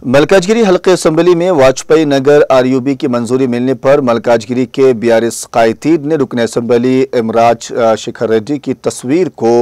मलकाजगिरी हल्के असम्बली में वाजपेयी नगर आरयूबी की मंजूरी मिलने पर मलकाजगिरी के बीआरएस कायदीन ने रुकन असम्बली इमराज शेखर रेड्डी की तस्वीर को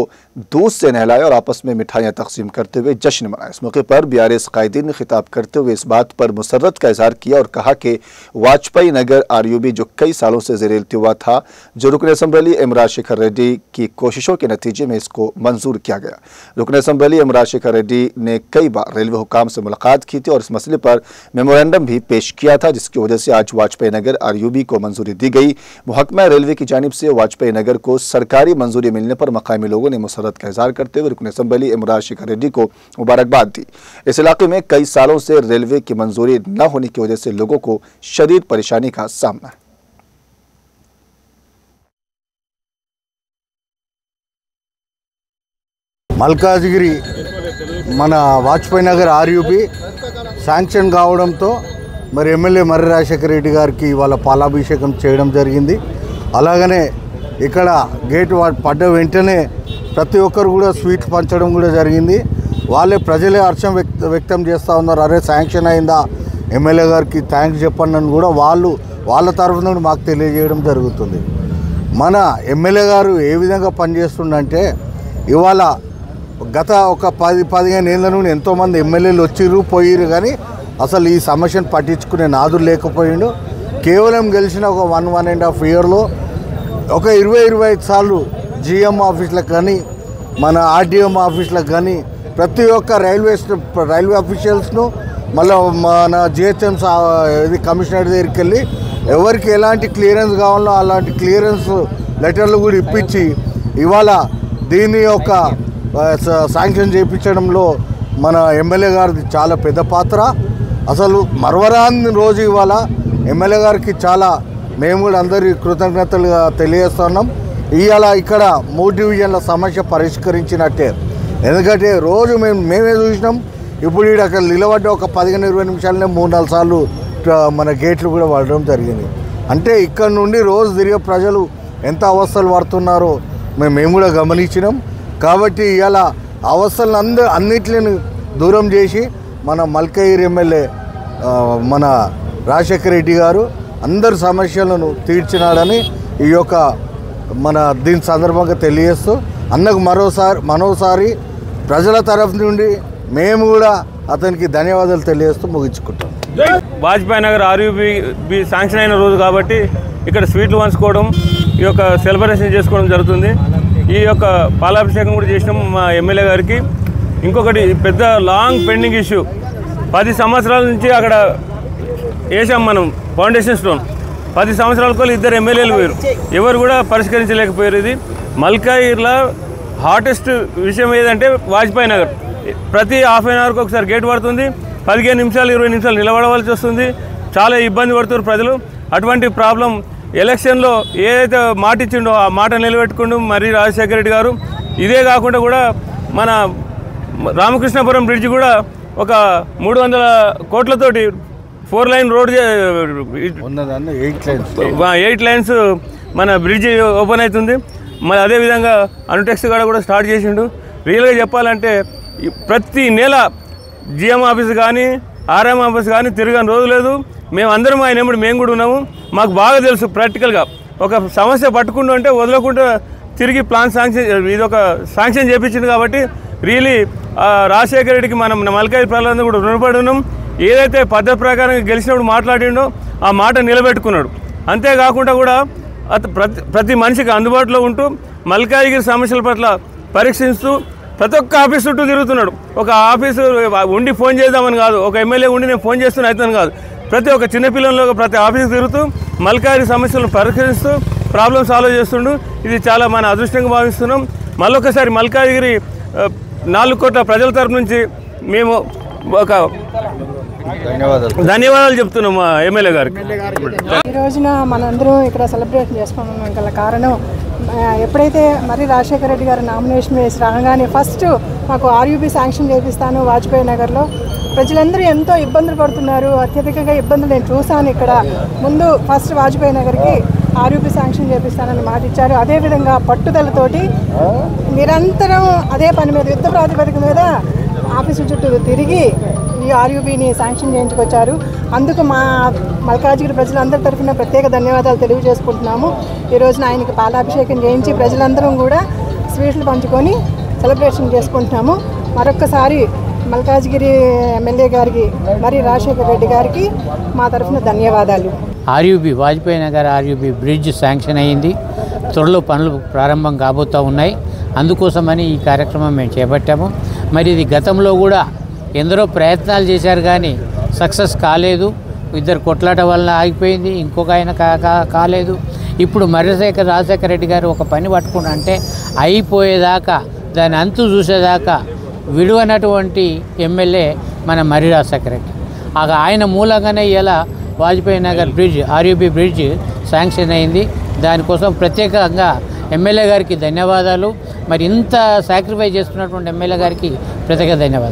दूध से नहलाया और आपस में मिठाइयां तकसीम करते हुए जश्न मनाया। इस मौके पर बीआरएस कायदीन ने खिताब करते हुए इस बात पर मुसर्रत का इजहार किया और कहा कि वाजपेयी नगर आरयूबी जो कई सालों से ज़ेर इल्तिवा था, जो रुकन असम्बली इमराज शेखर रेड्डी की कोशिशों के नतीजे में इसको मंजूर किया गया। रुकन असम्बली इमराज शेखर रेड्डी ने कई बार रेलवे हुकाम से मुलाकात की थी और इस मसले पर मेमोरेंडम भी पेश किया था, जिसकी वजह से आज वाजपेयी नगर आरयूबी को मंजूरी दी गई। महकमा रेलवे की जानिब से वाजपेयी नगर को सरकारी मंजूरी मिलने पर मकामी लोगों ने मुसर्रत का इजहार करते हुए रुकन असम्बली इमराज शेखर रेड्डी को मुबारकबाद दी। इस इलाके में कई सालों से रेलवे की मंजूरी न होने की वजह से लोगों को शदीद परेशानी का सामना है। మల్కాజ్గిరి మన వాజ్పేయి నగర్ ఆర్యూపీ శాంక్షన్ కావడంతో మరి ఎమ్మెల్యే మర్రి రాజశేఖర రెడ్డి గారికి ఇవాళ పాలాభిషేకం చేయడం జరిగింది। అలాగనే ఇక్కడ గేట్ పడ్డ వెంటనే ప్రతి ఒక్కరు కూడా స్వీట్ పంచడం కూడా జరిగింది। వాళ్ళే ప్రజలే హర్షం వ్యక్తం చేస్తూ ఉన్నారు, అరే శాంక్షన్ అయిందా ఎమ్మెల్యే గారికి థ్యాంక్స్ చెప్పండి అని కూడా వాళ్ళ తరఫు నుండి మాకు తెలియజేయడం జరుగుతుంది। మన ఎమ్మెల్యే గారు ఏ విధంగా పనిచేస్తుండంటే ఇవాళ గత ఒక 10-15 ఏళ్ళ నుండి ఎంతోమంది ఎమ్మెల్యేలు వచ్చిర్రు పోయిర్రు, కానీ అసలు ఈ సమస్యను పట్టించుకునే నాదుడు లేకపోయిండు। కేవలం గెలిచిన ఒక 1.5 ఇయర్లో ఒక 20-25 సార్లు జిఎం ఆఫీసులకు కానీ మన ఆర్డీఎం ఆఫీసులకు కానీ ప్రతి ఒక్క రైల్వే అఫీషియల్స్ను మళ్ళీ మన జిహెచ్ఎం ఇది కమిషనర్ దగ్గరికి వెళ్ళి ఎవరికి ఎలాంటి క్లియరెన్స్ కావాలో అలాంటి క్లియరెన్స్ లెటర్లు కూడా ఇప్పించి ఇవాళ దీని యొక్క శాంక్షన్ చేయించడంలో మన ఎమ్మెల్యే గారిది చాలా పెద్ద పాత్ర। అసలు మరవరాని రోజు ఇవాళ ఎమ్మెల్యే గారికి చాలా మేము కూడా అందరి కృతజ్ఞతలుగా తెలియజేస్తున్నాం। ఇవాళ ఇక్కడ 3 డివిజన్ల సమస్య పరిష్కరించినట్టే, ఎందుకంటే రోజు మేమే చూసినాం। ఇప్పుడు ఇక్కడ అక్కడ నిలబడ్డ ఒక 15-20 నిమిషాలనే 3-4 సార్లు మన గేట్లు కూడా పడడం జరిగింది। అంటే ఇక్కడ నుండి రోజు తిరిగే ప్రజలు ఎంత అవస్థలు పడుతున్నారో మేము కూడా గమనించినాం। కాబట్టి ఇవాళ అవస్థలను అన్నిటిని దూరం చేసి మన మల్కాజ్గిరి ఎమ్మెల్యే మన రాజశేఖర రెడ్డి గారు అందరి సమస్యలను తీర్చినాడని ఈ యొక్క మన దీని సందర్భంగా తెలియజేస్తూ అన్నకు మరోసారి ప్రజల తరఫు నుండి మేము కూడా అతనికి ధన్యవాదాలు తెలియజేస్తూ ముగించుకుంటాం। వాజ్పేయి నగర్ ఆర్యూబీ శాంక్షన్ అయిన రోజు కాబట్టి ఇక్కడ స్వీట్లు పంచుకోవడం, ఈ యొక్క సెలబ్రేషన్ చేసుకోవడం జరుగుతుంది। ఈ యొక్క పాలాభిషేకం కూడా చేసినాం మా ఎమ్మెల్యే గారికి। ఇంకొకటి పెద్ద లాంగ్ పెండింగ్ ఇష్యూ, 10 సంవత్సరాల నుంచి అక్కడ వేసాం మనం ఫౌండేషన్ స్టోన్, 10 సంవత్సరాల కొలు 2 ఎమ్మెల్యేలు పోయారు, ఎవరు కూడా పరిష్కరించలేకపోయారు। ఇది మల్కాజ్గిరిలో హాటెస్ట్ విషయం ఏదంటే వాజ్పేయి నగర్ ప్రతి హాఫ్ అన్ అవర్కి ఒకసారి గేట్ పడుతుంది, 15 నిమిషాలు 20 నిమిషాలు నిలబడవలసి వస్తుంది, చాలా ఇబ్బంది పడుతున్నారు ప్రజలు। అటువంటి ప్రాబ్లం ఎలక్షన్లో ఏదైతే మాట ఇచ్చిండో ఆ మాట నిలబెట్టుకుంటూ మర్రి రాజశేఖర రెడ్డి గారు, ఇదే కాకుండా కూడా మన రామకృష్ణపురం బ్రిడ్జ్ కూడా ఒక 300 కోట్లతోటి 4 లైన్ రోడ్ 8 లైన్స్ మన బ్రిడ్జ్ ఓపెన్ అవుతుంది। మరి అదేవిధంగా అనుటెక్స్ కూడా స్టార్ట్ చేసిండు। రియల్గా చెప్పాలంటే ప్రతి నెల జిఎం ఆఫీస్ కానీ ఆర్ఎం ఆఫీస్ కానీ తిరగని రోజు లేదు। మేము అందరం ఆయన ఎప్పుడు మేము కూడా ఉన్నాము, మాకు బాగా తెలుసు ప్రాక్టికల్గా ఒక సమస్య పట్టుకుంటూ అంటే వదలకుండా తిరిగి ప్లాన్ శాంక్షన్ ఇది ఒక శాంక్షన్ చేయించింది। కాబట్టి రియలీ రాజశేఖర రెడ్డికి మనం మల్కాజ్గిరి ప్రజలందరూ కూడా రుణపడి ఉన్నాం। ఏదైతే పద్ధతి ప్రకారం గెలిచినప్పుడు మాట్లాడిండో ఆ మాట నిలబెట్టుకున్నాడు। అంతేకాకుండా కూడా ప్రతి మనిషికి అందుబాటులో ఉంటూ మల్కాజ్గిరి సమస్యల పట్ల పరీక్షిస్తూ ప్రతి ఒక్క ఆఫీస్ చుట్టూ తిరుగుతున్నాడు। ఒక ఆఫీసు ఉండి ఫోన్ చేద్దామని కాదు, ఒక ఎమ్మెల్యే ఉండి నేను ఫోన్ చేస్తున్నా అవుతాను కాదు, ప్రతి ఒక్క చిన్నపిల్లల్లో ప్రతి ఆఫీస్ తిరుగుతూ మల్కాజ్గిరి సమస్యలను పరిష్కరిస్తూ ప్రాబ్లమ్ సాల్వ్ చేస్తుండు। ఇది చాలా మన అదృష్టంగా భావిస్తున్నాం। మళ్ళొకసారి మల్కాజ్గిరి 4 కోట్ల ప్రజల తరపు నుంచి మేము ఒక ధన్యవాదాలు చెప్తున్నాం మా ఎమ్మెల్యే గారికి। ఈ రోజున మనందరం ఇక్కడ సెలబ్రేషన్ చేసుకున్నాం గల కారణం ఎప్పుడైతే మర్రి రాజశేఖర రెడ్డి గారు నామినేషన్ వేసి రాగానే ఫస్ట్ మాకు ఆర్యూబీ శాంక్షన్ చేపిస్తాను వాజ్పేయి నగర్లో, ప్రజలందరూ ఎంతో ఇబ్బందులు పడుతున్నారు, అత్యధికంగా ఇబ్బందులు నేను చూశాను ఇక్కడ। ముందు ఫస్ట్ వాజ్పేయి నగర్కి ఆర్యూబీ శాంక్షన్ చేపిస్తానని మాట ఇచ్చారు। అదేవిధంగా పట్టుదలతోటి నిరంతరం అదే పని మీద యుద్ధ ప్రాతిపదిక మీద ఆఫీసు చుట్టూ తిరిగి ఈ ఆర్యూబీని శాంక్షన్ చేయించుకొచ్చారు. అందుకు మా మల్కాజ్గిరి ప్రజలందరి తరఫున ప్రత్యేక ధన్యవాదాలు తెలియజేసుకుంటున్నాము. ఈ రోజున ఆయనకి పాలాభిషేకం చేయించి ప్రజలందరం కూడా స్వీట్లు పంచుకొని సెలబ్రేషన్ చేసుకుంటున్నాము. మరొక్కసారి మల్కాజ్గిరి ఎమ్మెల్యే గారికి మరి రాజశేఖర రెడ్డి గారికి మా తరఫున ధన్యవాదాలు. RUB Vajpayee Nagar RUB bridge sanction అయ్యింది. త్వరలో పనులు ప్రారంభం కాబోతూ ఉన్నాయి. అందుకోసమని ఈ కార్యక్రమం మేము చేపట్టాము. మరి ఇది గతంలో కూడా ఎందరో ప్రయత్నాలు చేశారు కానీ సక్సెస్ కాలేదు. ఇద్దరు కొట్లాట వల్ల ఆగిపోయింది. ఇంకొక ఆయన కాలేదు. ఇప్పుడు రాజశేఖర రెడ్డి గారు ఒక పని పట్టుకుని అంటే అయిపోయేదాకా దాని అంతు చూసేదాకా విడువనటువంటి ఎమ్మెల్యే మన మర్రి రాజశేఖర రెడ్డి. ఆయన మూలంగానే ఇలా Vajpayee Nagar bridge RUB bridge sanction అయింది. దానికోసం ప్రత్యేకంగా ఎమ్మెల్యే గారికి ధన్యవాదాలు. మరి ఇంత సాక్రిఫైస్ చేస్తున్నటువంటి ఎమ్మెల్యే గారికి ప్రత్యేక ధన్యవాదాలు.